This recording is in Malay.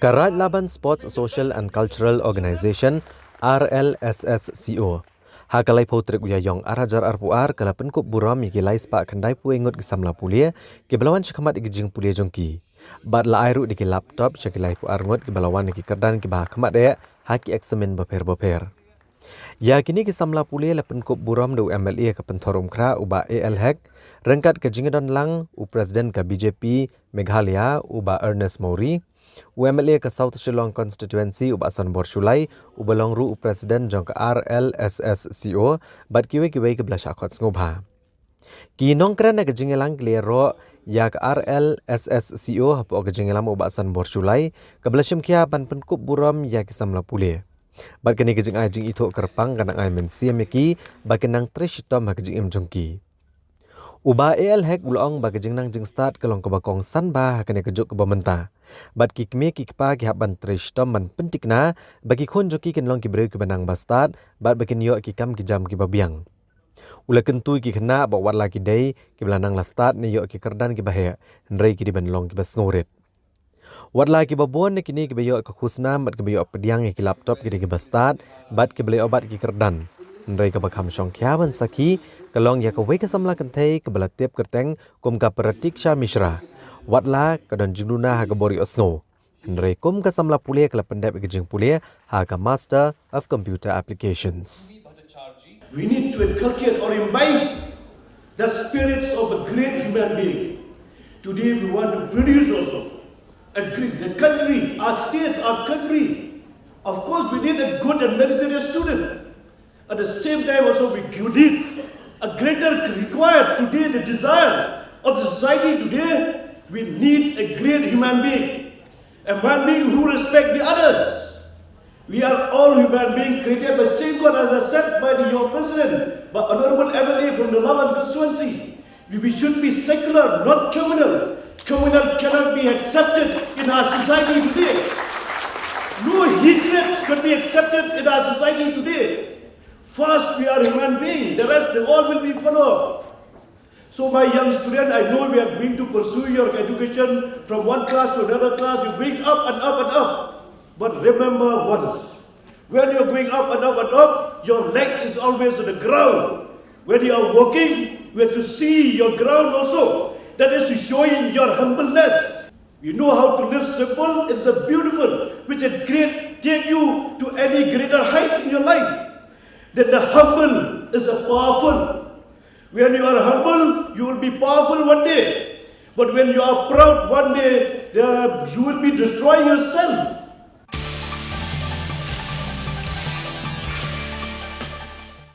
Karaj Laban Sports Social and Cultural Organization RLSSCO. Hakalai potrik uyayong arajar arpuar kala Pynkup burom igilai spak kendai pu Ngut ke Samla Pule ke belawan cekamat igijing Pule jongki. Bat la airu di laptop cekilai pu Ngut ke belawan di kerdan ke bah kemat dek haki eksamen beper. Ya kini ke Samla Pule la Pynkup burom do MLA ke pentorum kra uba ALHEC rengkat ke jingedon lang u Presiden ke BJP Meghalaya uba Ernest Mori UMLA ke South Shillong Constituency uba San Borshulai ubalong ru Presiden jong ke RLSSCO bat kiwe-kiwe ke belasya khot ngobha. Ki nongkran na ke jingelang klero ya ke RLSSCO hapo ke jingelam uba San Borshulai ke belasyam kia ban Pynkup burom ya ke Samla Pule. Bat kini ke jing ajing itu kerpang kanang ai mensiam ki bat kenang trishitom ha ke jing jongki. Uba ALHEC ulong bagi jengnang jeng start kelong kebakong sanba kena kejuk ke bamenta. Bat kikme kikpa ki haban trishtom man pentikna bagi kon joki kenlong ki breu ke benang bastard bat bagi nyok ki kam ki jam ki babiang. Ula kentui ki kena bawa lagi day ki belanang la start ne yok ki kerdan ki bahaya hendrai ki dibenlong ki basngoret. Wat lagi babon ne kini ki bayok ke khusnam bat ki bayok pediang ki laptop ki di bastard bat ki beli obat ki kerdan. Ndai ka bakam syong kiawan saki kalong ya ka wei ka samla kentai ke belatip kerteng kum ka pratiksha mishra watla ka don jinuna ha ka bori osngo ndai kum ka samla Pule ka pendep ke jing Pule ha ka master of computer applications. We need to inculcate or imbibe the spirits of a great human being. Today we want to produce also the country, our state, our country. Of course we need a good and meritorious student. At the same time also we need a greater required today, the desire of the society today, we need a great human being. A human being who respects the others. We are all human beings created by same God, as I said by your president, by Honorable MLA from the Laban constituency. We should be secular, not communal. Communal cannot be accepted in our society today. No hatreds could be accepted in our society today. First, we are human beings. The rest, they all will be followed. So, my young student, I know we are going to pursue your education from one class to another class. You're going up and up and up. But remember once, when you're going up and up and up, your legs is always on the ground. When you are walking, we have to see your ground also. That is showing your humbleness. You know how to live simple. It's a beautiful, which will take you to any greater heights in your life. That the humble is a powerful. When you are humble, you will be powerful one day. But when you are proud one day, you will be destroying yourself.